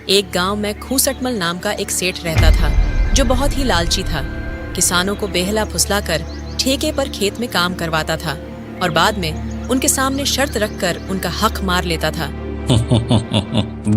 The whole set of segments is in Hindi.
एक गांव में खूसटमल नाम का एक सेठ रहता था जो बहुत ही लालची था। किसानों को बेहला फुसलाकर ठेके पर खेत में काम करवाता था और बाद में उनके सामने शर्त रखकर उनका हक मार लेता था।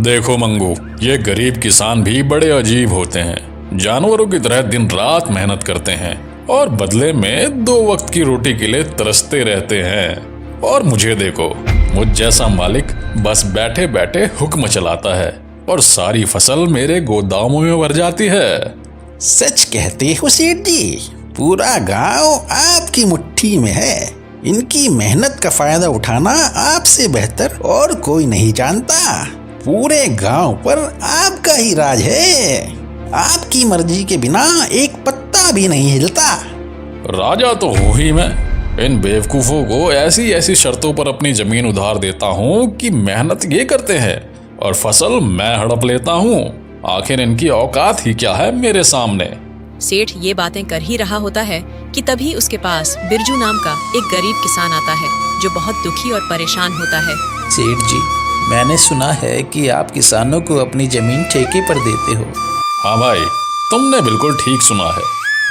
देखो मंगू, ये गरीब किसान भी बड़े अजीब होते हैं। जानवरों की तरह दिन रात मेहनत करते हैं और बदले में 2 वक्त की रोटी के लिए तरसते रहते हैं। और मुझे देखो, मुझ जैसा मालिक बस बैठे बैठे हुक्म चलाता है और सारी फसल मेरे गोदामों में भर जाती है। सच कहते हो सेठ जी, पूरा गांव आपकी मुट्ठी में है। इनकी मेहनत का फायदा उठाना आपसे बेहतर और कोई नहीं जानता। पूरे गांव पर आपका ही राज है। आपकी मर्जी के बिना एक पत्ता भी नहीं हिलता। राजा तो हूँ ही मैं। इन बेवकूफों को ऐसी ऐसी शर्तों पर अपनी जमीन उधार देता हूँ कि मेहनत ये करते हैं और फसल मैं हड़प लेता हूँ। आखिर इनकी औकात ही क्या है मेरे सामने। सेठ ये बातें कर ही रहा होता है कि तभी उसके पास बिरजू नाम का एक गरीब किसान आता है जो बहुत दुखी और परेशान होता है। सेठ जी, मैंने सुना है कि आप किसानों को अपनी जमीन ठेके पर देते हो। हाँ भाई, तुमने बिल्कुल ठीक सुना है।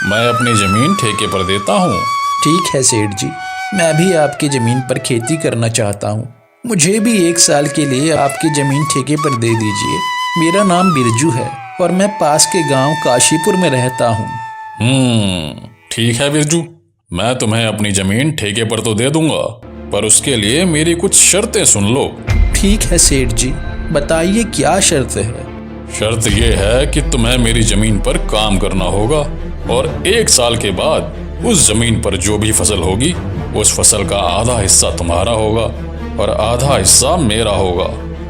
मैं अपनी जमीन ठेके पर देता हूँ। ठीक है सेठ जी, मैं भी आपकी जमीन पर खेती करना चाहता हूँ। मुझे भी 1 साल के लिए आपकी जमीन ठेके पर दे दीजिए। मेरा नाम बिरजू है और मैं पास के गांव काशीपुर में रहता हूँ। ठीक है बिरजू, मैं तुम्हें अपनी जमीन ठेके पर तो दे दूंगा, पर उसके लिए मेरी कुछ शर्तें सुन लो। ठीक है सेठ जी, बताइए क्या शर्त है। शर्त ये है कि तुम्हें मेरी जमीन पर काम करना होगा और 1 साल के बाद उस जमीन पर जो भी फसल होगी उस फसल का आधा हिस्सा तुम्हारा होगा और आधा हिस्सा मेरा होगा।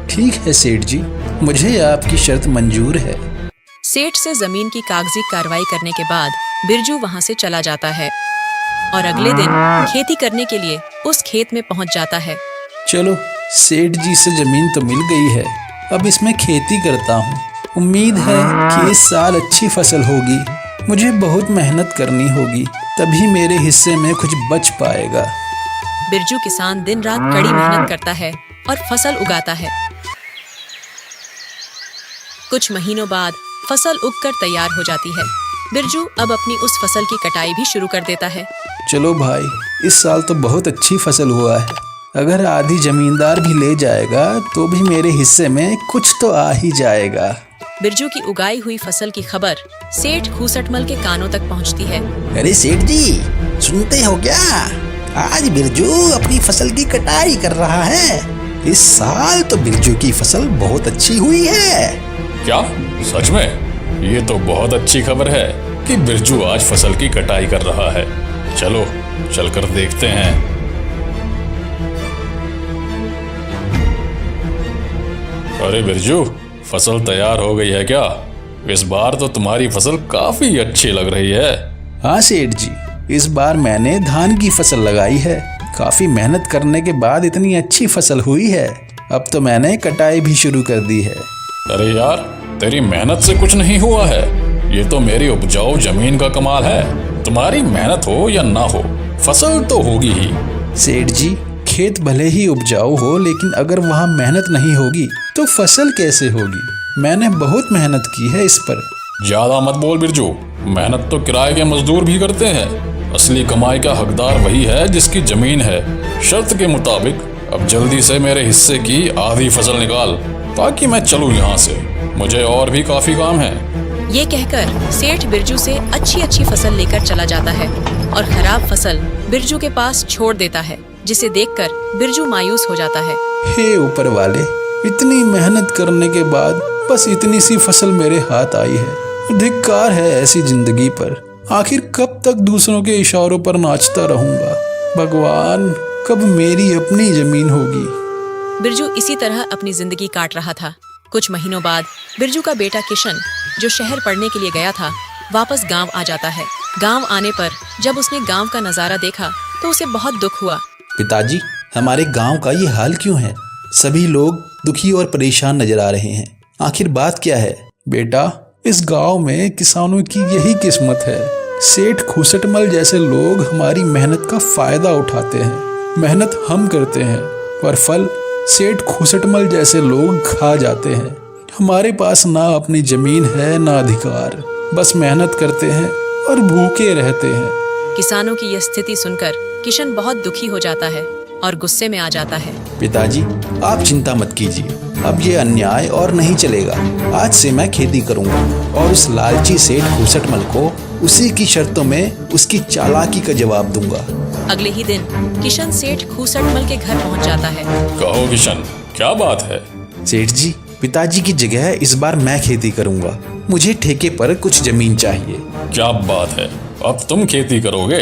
ठीक है सेठ जी, मुझे आपकी शर्त मंजूर है। सेठ से जमीन की कागजी कार्रवाई करने के बाद बिरजू वहां से चला जाता है और अगले दिन खेती करने के लिए उस खेत में पहुंच जाता है। चलो, सेठ जी से जमीन तो मिल गई है, अब इसमें खेती करता हूँ। उम्मीद है कि इस साल अच्छी फसल होगी। मुझे बहुत मेहनत करनी होगी, तभी मेरे हिस्से में कुछ बच पाएगा। बिरजू किसान दिन रात कड़ी मेहनत करता है और फसल उगाता है। कुछ महीनों बाद फसल उगकर तैयार हो जाती है। बिरजू अब अपनी उस फसल की कटाई भी शुरू कर देता है। चलो भाई, इस साल तो बहुत अच्छी फसल हुआ है। अगर आधी जमींदार भी ले जाएगा तो भी मेरे हिस्से में कुछ तो आ ही जाएगा। बिरजू की उगाई हुई फसल की खबर सेठ खूसटमल के कानों तक पहुंचती है। अरे सेठ जी, सुनते हो क्या? आज बिरजू अपनी फसल की कटाई कर रहा है। इस साल तो बिरजू की फसल बहुत अच्छी हुई है। क्या सच में? ये तो बहुत अच्छी खबर है कि बिरजू आज फसल की कटाई कर रहा है। चलो चलकर देखते हैं। अरे बिरजू, फसल तैयार हो गई है क्या? इस बार तो तुम्हारी फसल काफी अच्छी लग रही है। हाँ सेठ जी, इस बार मैंने धान की फसल लगाई है। काफी मेहनत करने के बाद इतनी अच्छी फसल हुई है। अब तो मैंने कटाई भी शुरू कर दी है। अरे यार, तेरी मेहनत से कुछ नहीं हुआ है। ये तो मेरी उपजाऊ जमीन का कमाल है। तुम्हारी मेहनत हो या ना हो, फसल तो होगी ही। सेठ जी, खेत भले ही उपजाऊ हो, लेकिन अगर वहाँ मेहनत नहीं होगी तो फसल कैसे होगी? मैंने बहुत मेहनत की है इस पर। ज्यादा मत बोल बिरजू, मेहनत तो किराए के मजदूर भी करते हैं। असली कमाई का हकदार वही है जिसकी जमीन है। शर्त के मुताबिक अब जल्दी से मेरे हिस्से की आधी फसल निकाल ताकि मैं चलूं यहाँ से। मुझे और भी काफी काम है। ये कहकर सेठ बिरजू से अच्छी अच्छी फसल लेकर चला जाता है और खराब फसल बिरजू के पास छोड़ देता है, जिसे देखकर बिरजू मायूस हो जाता है। हे ऊपर वाले, इतनी मेहनत करने के बाद बस इतनी सी फसल मेरे हाथ आई है। धिक्कार है ऐसी जिंदगी पर। आखिर कब तक दूसरों के इशारों पर नाचता रहूंगा? भगवान, कब मेरी अपनी जमीन होगी? बिरजू इसी तरह अपनी जिंदगी काट रहा था। कुछ महीनों बाद बिरजू का बेटा किशन, जो शहर पढ़ने के लिए गया था, वापस गांव आ जाता है। गांव आने पर जब उसने गांव का नजारा देखा तो उसे बहुत दुख हुआ। पिताजी, हमारे गांव का ये हाल क्यों है? सभी लोग दुखी और परेशान नजर आ रहे हैं। आखिर बात क्या है? बेटा, इस गांव में किसानों की यही किस्मत है। सेठ खूसटमल जैसे लोग हमारी मेहनत का फायदा उठाते हैं। मेहनत हम करते हैं पर फल सेठ खूसटमल जैसे लोग खा जाते हैं। हमारे पास ना अपनी जमीन है ना अधिकार, बस मेहनत करते हैं और भूखे रहते हैं। किसानों की यह स्थिति सुनकर किशन बहुत दुखी हो जाता है और गुस्से में आ जाता है। पिताजी, आप चिंता मत कीजिए, अब ये अन्याय और नहीं चलेगा। आज से मैं खेती करूंगा और उस लालची सेठ खूसटमल को उसी की शर्तों में उसकी चालाकी का जवाब दूंगा। अगले ही दिन किशन सेठ खूसटमल के घर पहुंच जाता है। कहो किशन, क्या बात है? सेठ जी, पिताजी की जगह इस बार मैं खेती करूंगा। मुझे ठेके पर कुछ जमीन चाहिए। क्या बात है, अब तुम खेती करोगे?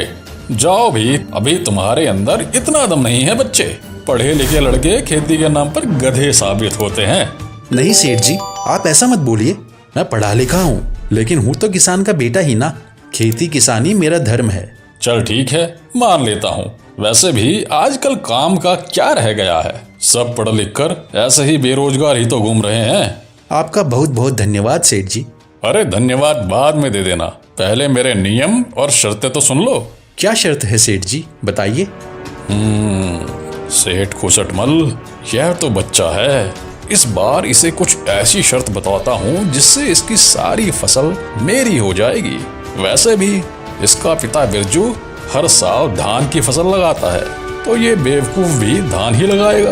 जाओ भी, अभी तुम्हारे अंदर इतना दम नहीं है बच्चे। पढ़े लिखे लड़के खेती के नाम पर गधे साबित होते हैं। नहीं सेठ जी, आप ऐसा मत बोलिए। मैं पढ़ा लिखा हूँ, लेकिन हूँ तो किसान का बेटा ही ना। खेती किसानी मेरा धर्म है। चल ठीक है, मान लेता हूँ। वैसे भी आजकल काम का क्या रह गया है, सब पढ़ लिख कर ऐसे ही बेरोजगार ही तो घूम रहे हैं। आपका बहुत बहुत धन्यवाद सेठ जी। अरे धन्यवाद बाद में दे देना, पहले मेरे नियम और शर्तें तो सुन लो। क्या शर्त है सेठ जी, बताइए। सेठ खूसटमल, यह तो बच्चा है। इस बार इसे कुछ ऐसी शर्त बताता हूँ जिससे इसकी सारी फसल मेरी हो जाएगी। वैसे भी इसका पिता बिरजू हर साल धान की फसल लगाता है, तो ये बेवकूफ भी धान ही लगाएगा।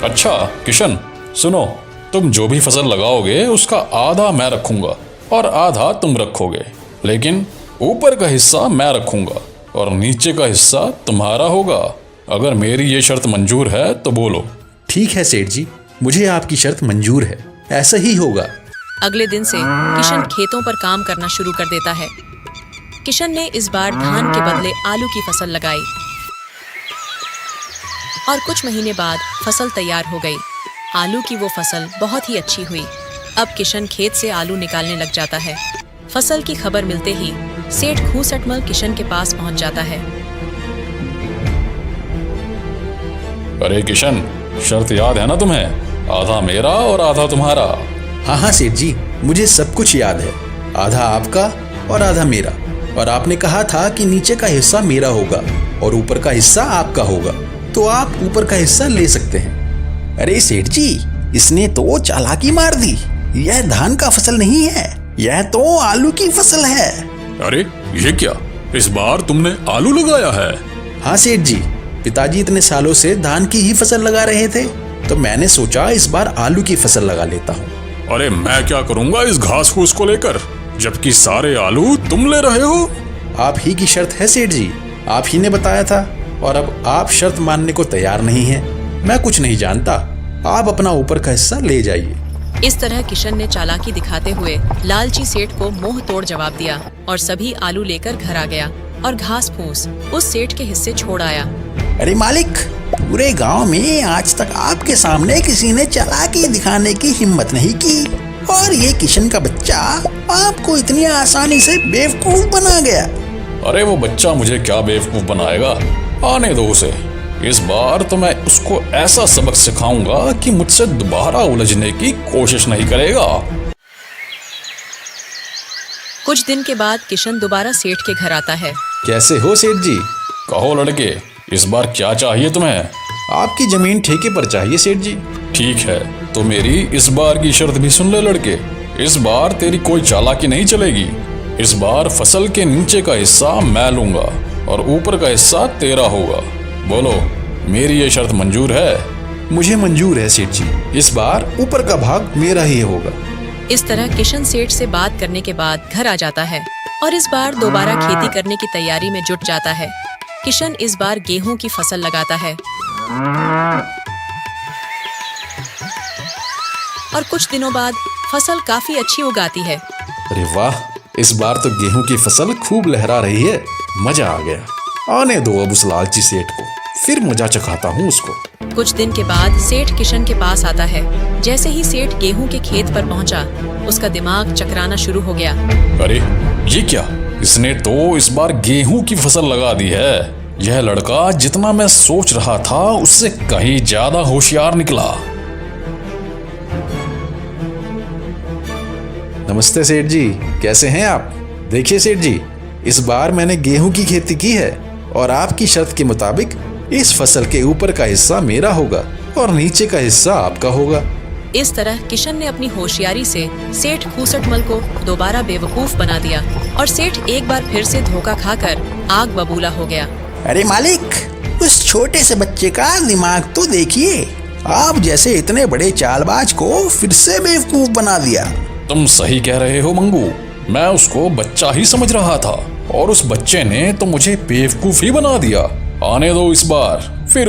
अच्छा किशन सुनो, तुम जो भी फसल लगाओगे उसका आधा मैं रखूंगा और आधा तुम रखोगे, लेकिन ऊपर का हिस्सा मैं रखूंगा और नीचे का हिस्सा तुम्हारा होगा। अगर मेरी ये शर्त मंजूर है तो बोलो। ठीक है सेठ जी, मुझे आपकी शर्त मंजूर है, ऐसा ही होगा। अगले दिन से किशन खेतों पर काम करना शुरू कर देता है। किशन ने इस बार धान के बदले आलू की फसल लगाई और कुछ महीने बाद फसल तैयार हो गई। आलू की वो फसल बहुत ही अच्छी हुई। अब किशन खेत से आलू निकालने लग जाता है। फसल की खबर मिलते ही सेठ खूसटमल किशन के पास पहुंच जाता है। अरे किशन, शर्त याद है ना तुम्हें? आधा मेरा और आधा तुम्हारा। हाँ हाँ सेठ जी, मुझे सब कुछ याद है। आधा आपका और आधा मेरा। और आपने कहा था कि नीचे का हिस्सा मेरा होगा और ऊपर का हिस्सा आपका होगा, तो आप ऊपर का हिस्सा ले सकते हैं। अरे सेठ जी, इसने तो चालाकी मार दी। यह धान का फसल नहीं है, यह तो आलू की फसल है। अरे ये क्या, इस बार तुमने आलू लगाया है? हाँ सेठ जी, पिताजी इतने सालों से धान की ही फसल लगा रहे थे, तो मैंने सोचा इस बार आलू की फसल लगा लेता हूँ। अरे मैं क्या करूँगा इस घास फूस को लेकर, जबकि सारे आलू तुम ले रहे हो। आप ही की शर्त है सेठ जी, आप ही ने बताया था, और अब आप शर्त मानने को तैयार नहीं हैं। मैं कुछ नहीं जानता, आप अपना ऊपर का हिस्सा ले जाइए। इस तरह किशन ने चालाकी दिखाते हुए लालची सेठ को मुंह तोड़ जवाब दिया और सभी आलू लेकर घर आ गया और घास फूस उस सेठ के हिस्से छोड़ आया। अरे मालिक, पूरे गांव में आज तक आपके सामने किसी ने चालाकी दिखाने की हिम्मत नहीं की, और ये किशन का बच्चा आपको इतनी आसानी से बेवकूफ बना गया। अरे वो बच्चा मुझे क्या बेवकूफ बनाएगा, आने दो उसे। इस बार तो मैं उसको ऐसा सबक सिखाऊंगा कि मुझसे दोबारा उलझने की कोशिश नहीं करेगा। कुछ दिन के बाद किशन दोबारा सेठ के घर आता है। कैसे हो सेठ जी? कहो लड़के, इस बार क्या चाहिए तुम्हें? आपकी जमीन ठेके पर चाहिए सेठ जी। ठीक है, तो मेरी इस बार की शर्त भी सुन ले लड़के। इस बार तेरी कोई चालाकी नहीं चलेगी। इस बार फसल के नीचे का हिस्सा मैं लूंगा और ऊपर का हिस्सा तेरा होगा। बोलो, मेरी ये शर्त मंजूर है? मुझे मंजूर है सेठ जी, इस बार ऊपर का भाग मेरा ही होगा। इस तरह किशन सेठ से बात करने के बाद घर आ जाता है और इस बार दोबारा खेती करने की तैयारी में जुट जाता है। किशन इस बार गेहूं की फसल लगाता है और कुछ दिनों बाद फसल काफी अच्छी उगाती है। अरे वाह, इस बार तो गेहूं की फसल खूब लहरा रही है, मजा आ गया। आने दो अब उस लालची सेठ को, फिर मजा चखाता हूँ उसको। कुछ दिन के बाद सेठ किशन के पास आता है। जैसे ही सेठ गेहूं के खेत पर पहुंचा, उसका दिमाग चकराना शुरू हो गया। अरे ये क्या, इसने तो इस बार गेहूं की फसल लगा दी है। यह लड़का जितना मैं सोच रहा था उससे कहीं ज्यादा होशियार निकला। नमस्ते सेठ जी, कैसे हैं आप? देखिए सेठ जी, इस बार मैंने गेहूं की खेती की है और आपकी शर्त के मुताबिक इस फसल के ऊपर का हिस्सा मेरा होगा और नीचे का हिस्सा आपका होगा। इस तरह किशन ने अपनी होशियारी से सेठ खूसटमल को दोबारा बेवकूफ बना दिया और सेठ एक बार फिर से धोखा खाकर आग बबूला हो गया। अरे मालिक, उस छोटे से बच्चे का दिमाग तो देखिए। आप जैसे इतने बड़े चालबाज को फिर से बेवकूफ बना दिया। तुम सही कह रहे हो मंगू, मैं उसको बच्चा ही समझ रहा था और उस बच्चे ने तो मुझे बेवकूफ ही बना दिया। आने दो इस बार, फिर